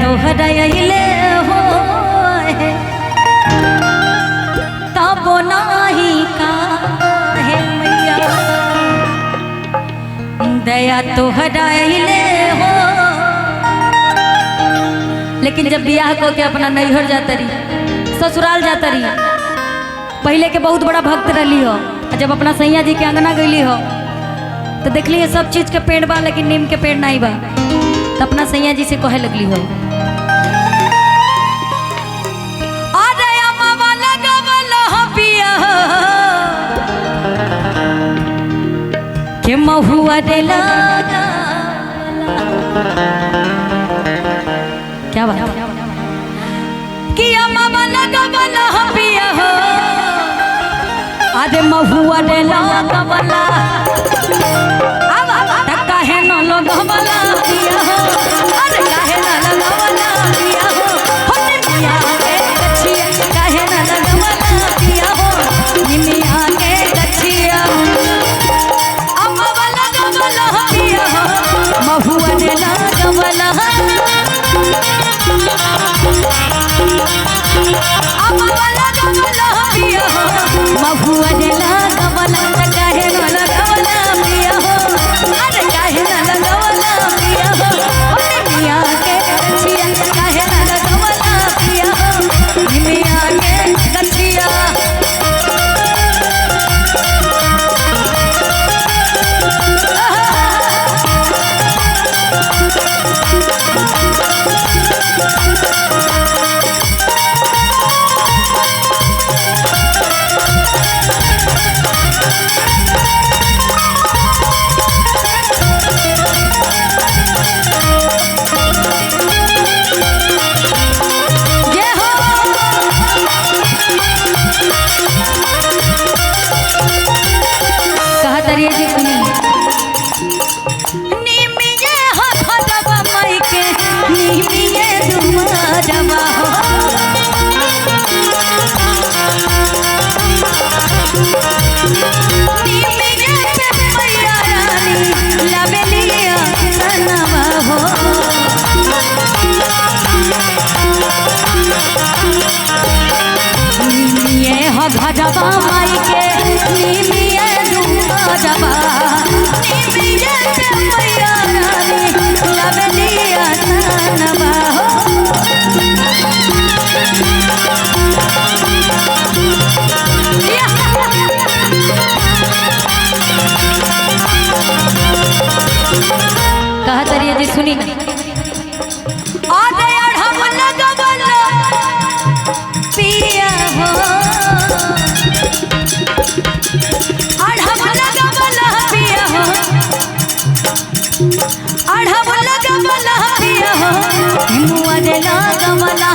तोहरा अइले हो तब नाही काहे मैया दया तोहरा अइले हो। लेकिन जब बियाह को के अपना नैहर जाता रही ससुराल जाता रही पहले के बहुत बड़ा भक्त रही हो, जब अपना सैया जी के अंगना गईली हो तो देखली सब चीज के पेड़ बा लेकिन नीम के पेड़ नहीं बा, तो अपना सैया जी से कहे लगली हो के महुआ दे लगा। क्या बात कि अम्मा लगा वाला पिया हो अरे महुआ दे लगा वाला काहे न लगा वाला पिया हो अरे काहे न लगा वाला पिया हो निमिया के गछिया काहे न लगा वाला पिया हो निमिया के गछिया अम्मा वाला गवला पिया हो महुआ दे लगा वाला अम्मा वाला गवला पिया हो महुआ दे लगा वाला काहे न लगा वाला पिया हो अरे काहे न लगा वाला पिया हो निमिया के गछिया काहे न लगा वाला पिया हो निमिया के गछिया। घरवा माई के निमिया डूबा निमिया के मैया रानी लवलिया सनवा हो कहा तरिए जी सुनी आधे अढ़म लगवला पिया हो अढ़म लगवला पिया हो अढ़म लगवला पिया हो मुआ दे लगवला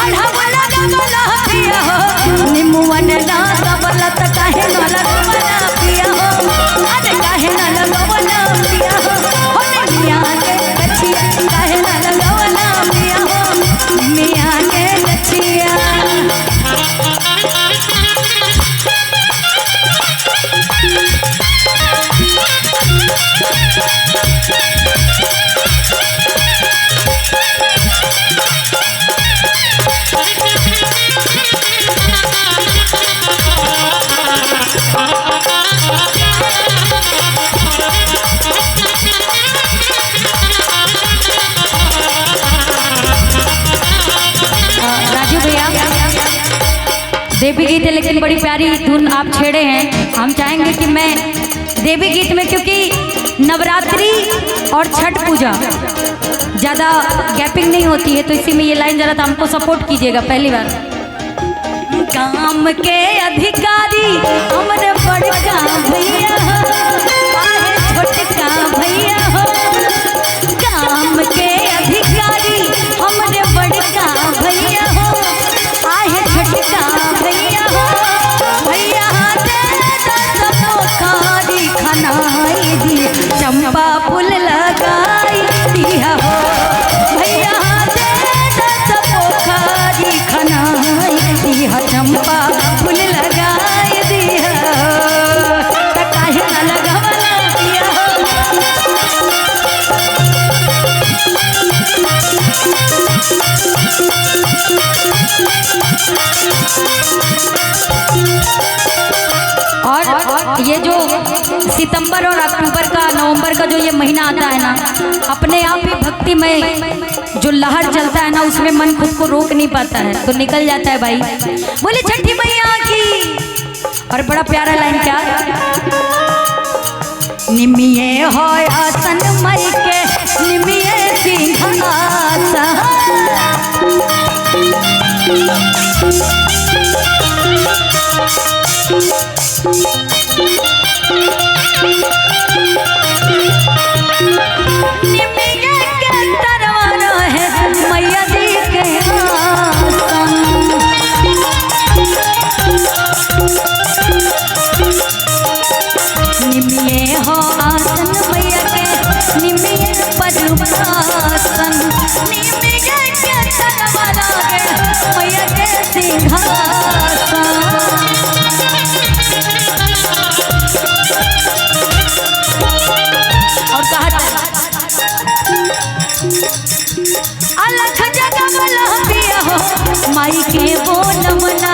अढ़म लगवला पिया हो निमुआ दे लगवला त काहे न लगवला पिया हो अरे काहे न लगवला पिया हो निमिया के गछिया काहे न लगवला पिया हो निमिया के गछिया। देवी गीत है लेकिन बड़ी प्यारी धुन आप छेड़े हैं। हम चाहेंगे कि मैं देवी गीत में, क्योंकि नवरात्रि और छठ पूजा ज़्यादा गैपिंग नहीं होती है, तो इसी में ये लाइन जरा तो हमको सपोर्ट कीजिएगा। पहली बार काम के अधिकारी हमारे बड़का भैया हो छोटका भैया हो काम के अधिकारी हमारे बड़का भैया हो आहे छोटका भैया हो भैया खादी खनाई दी चंपा फूल लगाई दिया हो भैया खादी खनाई दिया चंपा फूल लगाई दिया काहे न लगवला दिया हो और ये जो सितंबर और अक्टूबर का नवंबर का जो ये महीना आता है ना, अपने आप ही भक्ति में जो लहर चलता है ना, उसमें मन खुद को रोक नहीं पाता है, तो निकल जाता है भाई। बोले छठी मैया की। और बड़ा प्यारा लाइन क्या, निमिये हो आसन मई के निमिये सिंहासन, निमिये के तरवाना है मैया जी के आसन। निमिये हो आसन मैया के निमिये पद्मासन, निमिये के तरवाना है मैया के सिंहासन। और कहा अलख जगह वाला पिया हो माई के बोल मना,